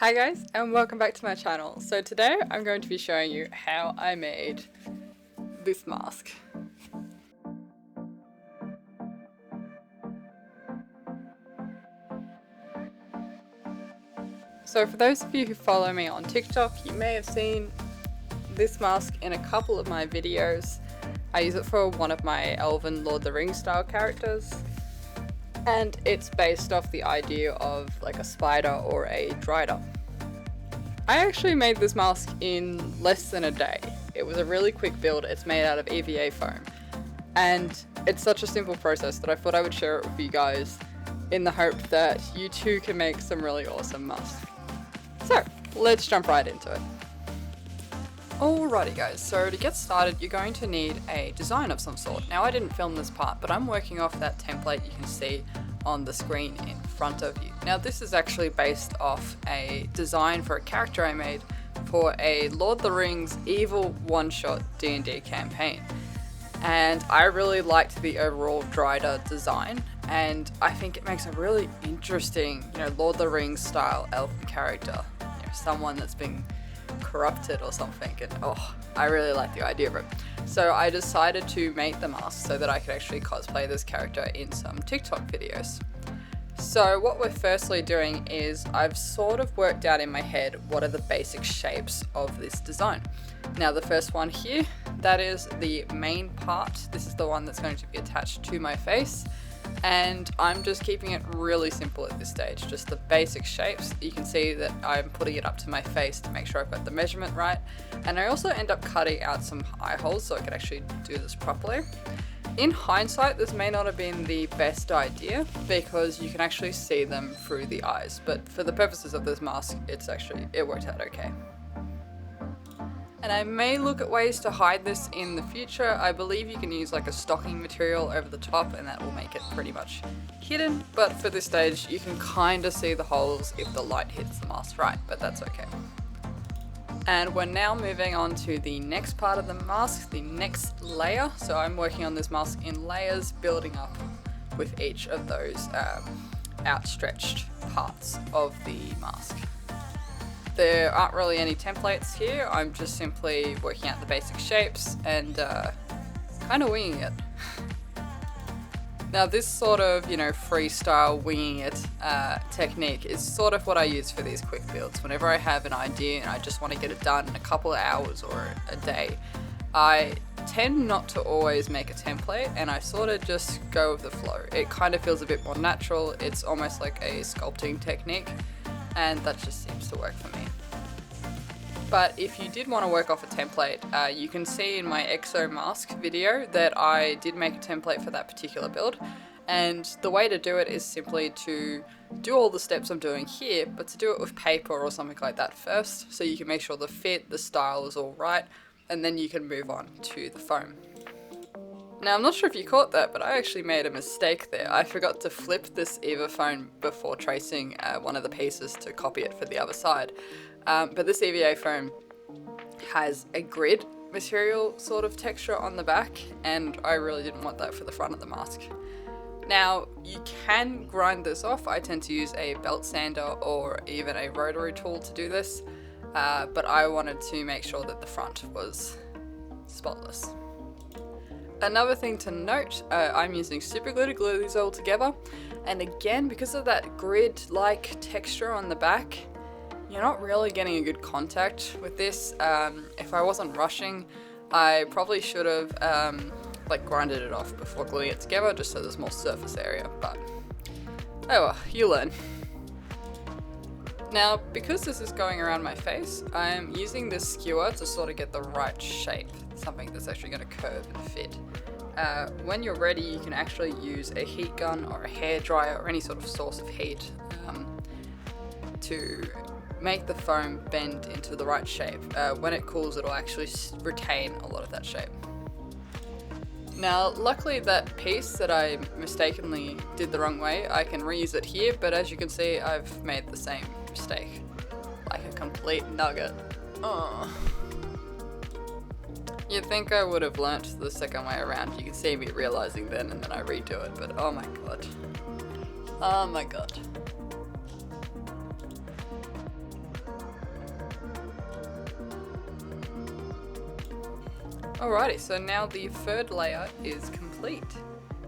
Hi guys, and welcome back to my channel. So today I'm going to be showing you how I made this mask. So for those of you who follow me on TikTok, you may have seen this mask in a couple of my videos. I use it for one of my Elven Lord of the Rings style characters. And it's based off the idea of like a spider or a drider. I actually made this mask in less than a day. It was a really quick build. It's made out of EVA foam. And it's such a simple process that I thought I would share it with you guys in the hope that you too can make some really awesome masks. So let's jump right into it. Alrighty guys, so to get started you're going to need a design of some sort. Now I didn't film this part, but I'm working off that template you can see on the screen in front of you. Now this is actually based off a design for a character I made for a Lord of the Rings evil one-shot D&D campaign. And I really liked the overall Drider design, and I think it makes a really interesting, Lord of the Rings style elven character. Someone that's been corrupted or something, and I really like the idea of it. So I decided to make the mask so that I could actually cosplay this character in some TikTok videos. So what we're firstly doing is I've sort of worked out in my head what are the basic shapes of this design. Now the first one here, that is the main part. This is the one that's going to be attached to my face. And I'm just keeping it really simple at this stage, just the basic shapes. You can see that I'm putting it up to my face to make sure I've got the measurement right. And I also end up cutting out some eye holes so I can actually do this properly. In hindsight, this may not have been the best idea because you can actually see them through the eyes, but for the purposes of this mask, it worked out okay. And I may look at ways to hide this in the future. I believe you can use like a stocking material over the top and that will make it pretty much hidden. But for this stage, you can kind of see the holes if the light hits the mask right, but that's okay. And we're now moving on to the next part of the mask, the next layer. So I'm working on this mask in layers, building up with each of those outstretched parts of the mask. There aren't really any templates here. I'm just simply working out the basic shapes and kind of winging it. Now this sort of, freestyle winging it technique is sort of what I use for these quick builds. Whenever I have an idea and I just want to get it done in a couple of hours or a day, I tend not to always make a template and I sort of just go with the flow. It kind of feels a bit more natural. It's almost like a sculpting technique. And that just seems to work for me. But if you did want to work off a template, you can see in my EXO mask video that I did make a template for that particular build. And the way to do it is simply to do all the steps I'm doing here, but to do it with paper or something like that first, so you can make sure the fit, the style is all right, and then you can move on to the foam. Now I'm not sure if you caught that, but I actually made a mistake there. I forgot to flip this EVA foam before tracing one of the pieces to copy it for the other side. But this EVA foam has a grid material sort of texture on the back, and I really didn't want that for the front of the mask. Now you can grind this off. I tend to use a belt sander or even a rotary tool to do this, but I wanted to make sure that the front was spotless. Another thing to note, I'm using super glue to glue these all together, and again, because of that grid-like texture on the back, you're not really getting a good contact with this. If I wasn't rushing, I probably should have grinded it off before gluing it together, just so there's more surface area, but oh well, you learn. Now, because this is going around my face, I'm using this skewer to sort of get the right shape, something that's actually going to curve and fit. When you're ready, you can actually use a heat gun or a hairdryer or any sort of source of heat to make the foam bend into the right shape. When it cools, it'll actually retain a lot of that shape. Now, luckily that piece that I mistakenly did the wrong way, I can reuse it here, but as you can see, I've made the same mistake. Like a complete nugget. Oh. You'd think I would have learnt the second way around. You can see me realizing then and then I redo it, but oh my god. Oh my god. Alrighty, so now the third layer is complete.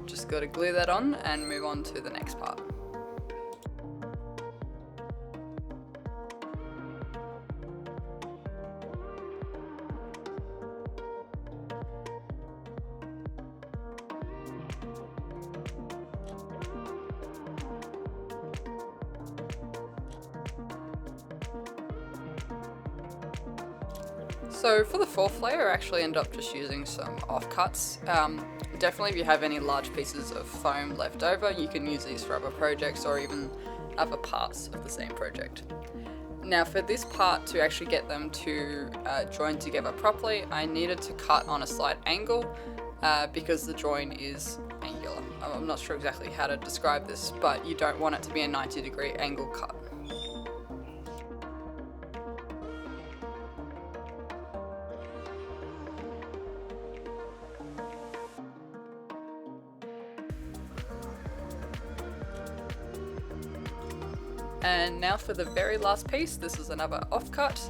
Just got to glue that on and move on to the next part. So for the fourth layer, I actually ended up just using some offcuts. Definitely if you have any large pieces of foam left over, you can use these for other projects or even other parts of the same project. Now for this part, to actually get them to join together properly, I needed to cut on a slight angle because the join is angular. I'm not sure exactly how to describe this, but you don't want it to be a 90-degree angle cut. And now for the very last piece, this is another offcut.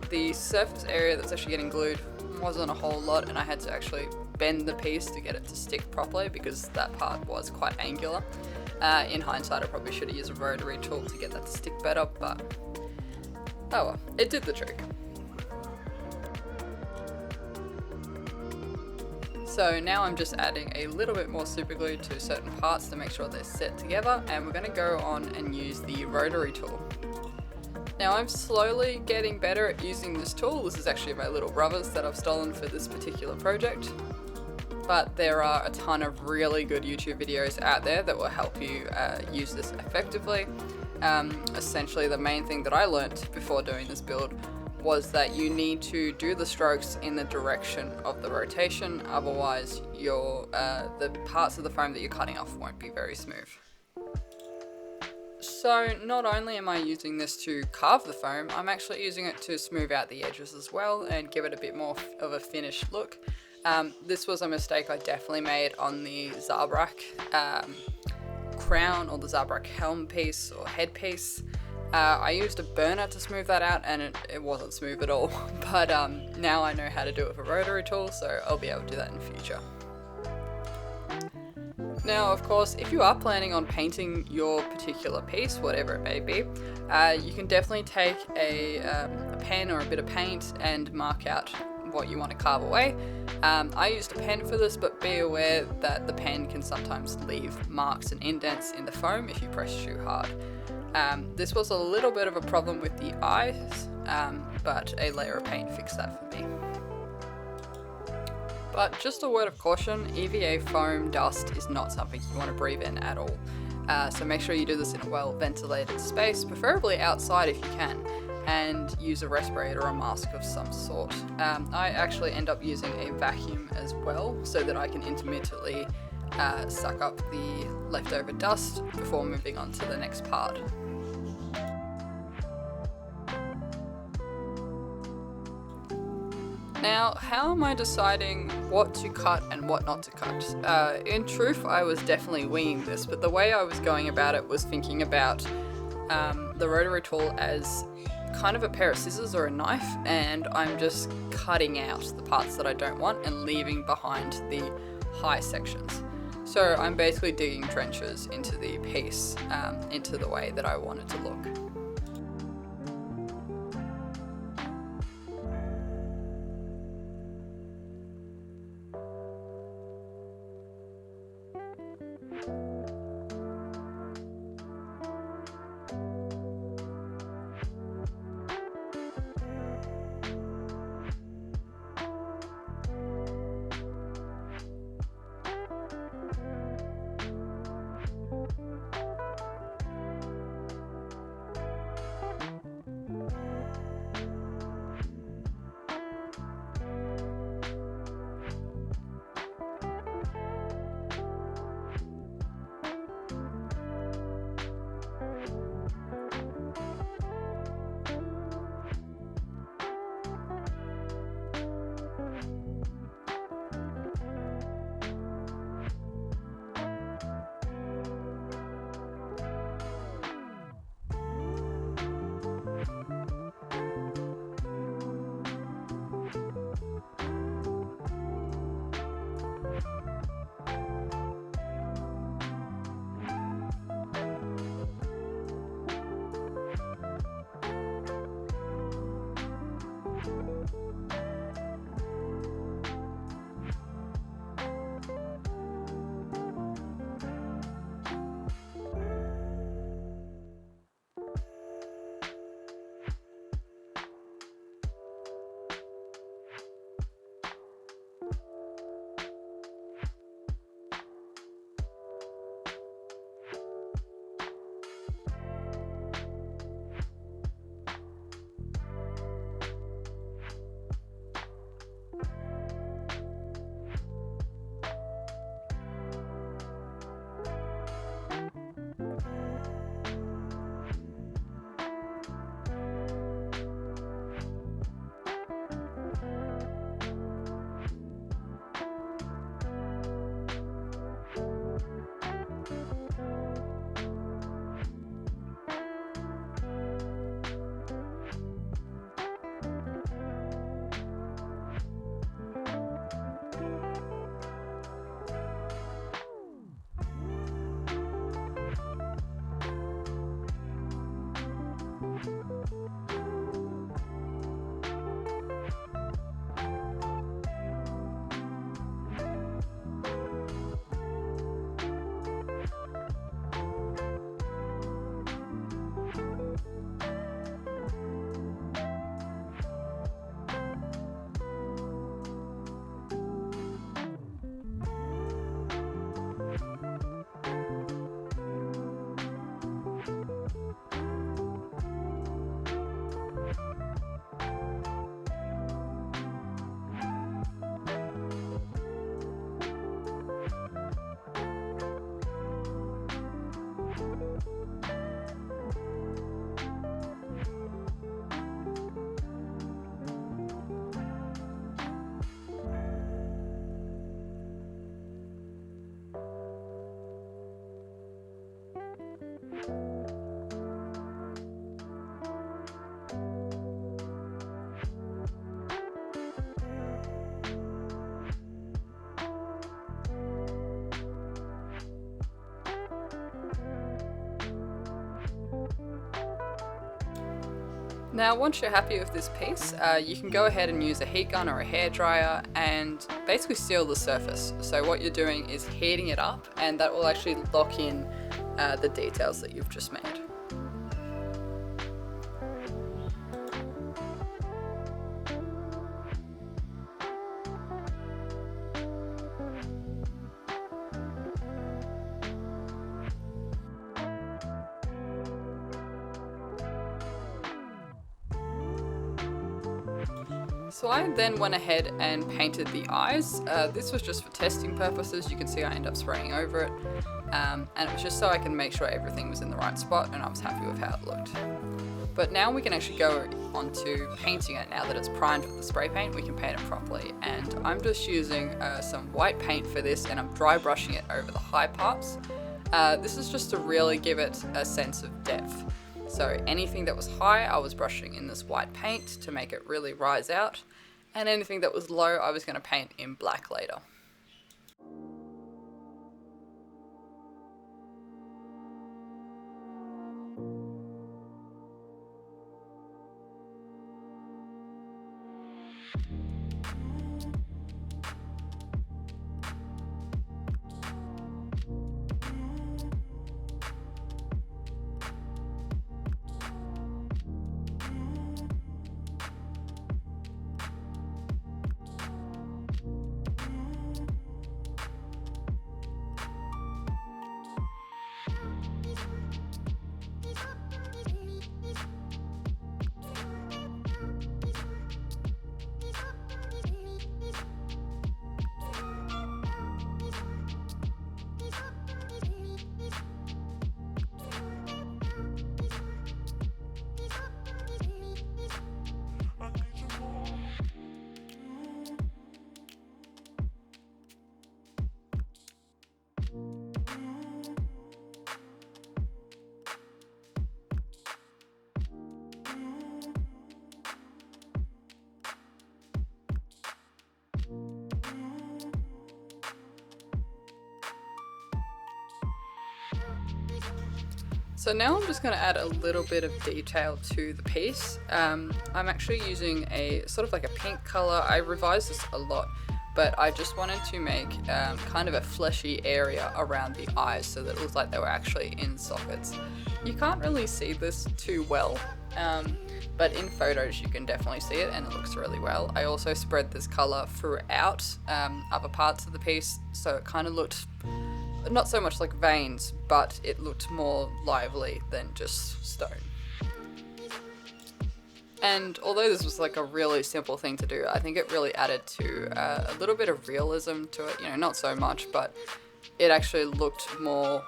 The surface area that's actually getting glued wasn't a whole lot, and I had to actually bend the piece to get it to stick properly because that part was quite angular. In hindsight, I probably should have used a rotary tool to get that to stick better, but oh well, it did the trick. So now I'm just adding a little bit more super glue to certain parts to make sure they're set together, and we're going to go on and use the rotary tool. Now I'm slowly getting better at using this tool. This is actually my little brother's that I've stolen for this particular project. But there are a ton of really good YouTube videos out there that will help you use this effectively. Essentially the main thing that I learnt before doing this build was that you need to do the strokes in the direction of the rotation, otherwise the parts of the foam that you're cutting off won't be very smooth. So not only am I using this to carve the foam, I'm actually using it to smooth out the edges as well and give it a bit more of a finished look. This was a mistake I definitely made on the Zabrak crown or the Zabrak helm piece or headpiece. I used a burner to smooth that out and it wasn't smooth at all, but now I know how to do it with a rotary tool, so I'll be able to do that in the future. Now, of course, if you are planning on painting your particular piece, whatever it may be, you can definitely take a pen or a bit of paint and mark out what you want to carve away. I used a pen for this, but be aware that the pen can sometimes leave marks and indents in the foam if you press too hard. This was a little bit of a problem with the eyes, but a layer of paint fixed that for me. But just a word of caution, EVA foam dust is not something you want to breathe in at all. So make sure you do this in a well ventilated space, preferably outside if you can, and use a respirator or a mask of some sort. I actually end up using a vacuum as well so that I can intermittently suck up the leftover dust before moving on to the next part. Now, how am I deciding what to cut and what not to cut? In truth, I was definitely winging this, but the way I was going about it was thinking about the rotary tool as kind of a pair of scissors or a knife, and I'm just cutting out the parts that I don't want and leaving behind the high sections. So I'm basically digging trenches into the piece, into the way that I want it to look. Now once you're happy with this piece, you can go ahead and use a heat gun or a hairdryer and basically seal the surface. So what you're doing is heating it up, and that will actually lock in the details that you've just made. So I then went ahead and painted the eyes. This was just for testing purposes. You can see I ended up spraying over it. And it was just so I can make sure everything was in the right spot, and I was happy with how it looked. But now we can actually go on to painting it. Now that it's primed with the spray paint, we can paint it properly. And I'm just using some white paint for this, and I'm dry brushing it over the high parts. This is just to really give it a sense of depth. So anything that was high, I was brushing in this white paint to make it really rise out. And anything that was low, I was going to paint in black later. So now I'm just going to add a little bit of detail to the piece. I'm actually using a sort of like a pink color. I revised this a lot, but I just wanted to make kind of a fleshy area around the eyes so that it looked like they were actually in sockets. You can't really see this too well, but in photos you can definitely see it and it looks really well. I also spread this color throughout other parts of the piece, so it kind of looked not so much like veins, but it looked more lively than just stone. And although this was like a really simple thing to do, I think it really added to a little bit of realism to it. You know, not so much, but it actually looked more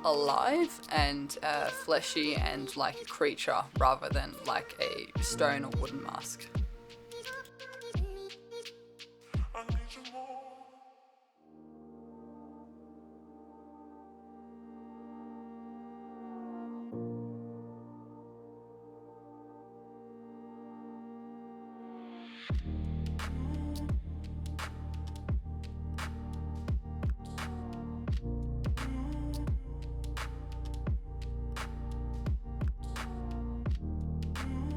alive and fleshy and like a creature rather than like a stone or wooden mask. Mm-hmm.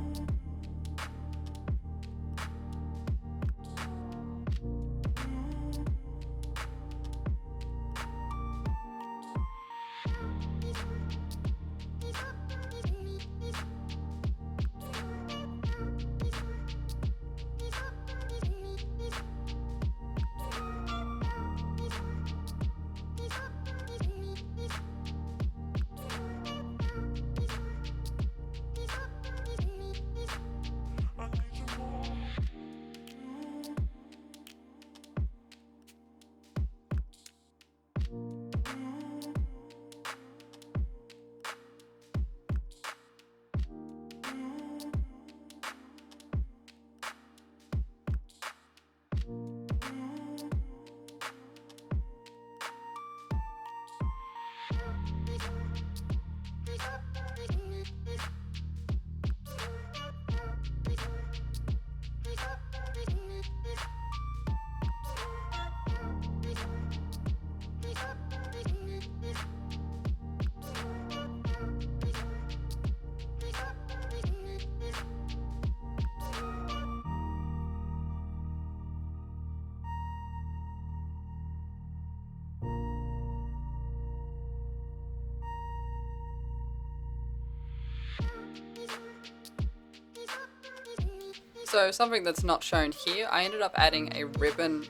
So something that's not shown here, I ended up adding a ribbon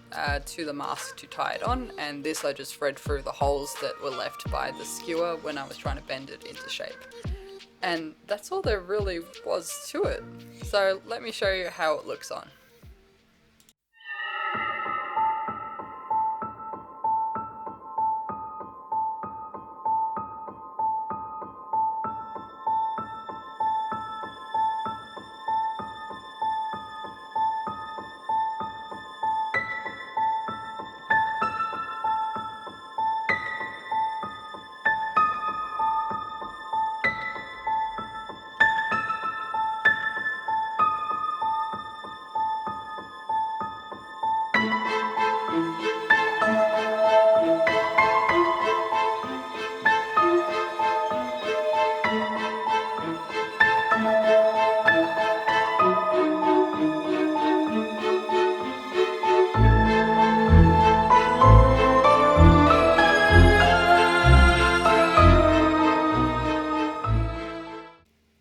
to the mask to tie it on, and this I just thread through the holes that were left by the skewer when I was trying to bend it into shape. And that's all there really was to it. So let me show you how it looks on.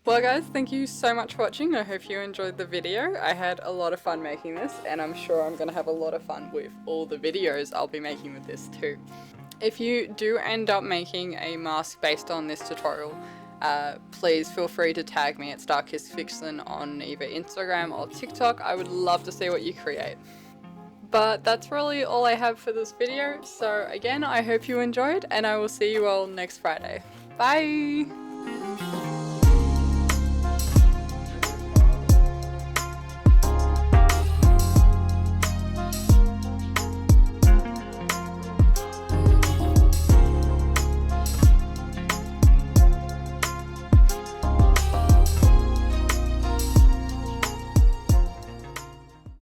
Well guys, thank you so much for watching. I hope you enjoyed the video. I had a lot of fun making this, and I'm sure I'm gonna have a lot of fun with all the videos I'll be making with this too. If you do end up making a mask based on this tutorial, please feel free to tag me at StarkissFixin on either Instagram or TikTok. I would love to see what you create. But that's really all I have for this video, so again, I hope you enjoyed, and I will see you all next Friday. Bye!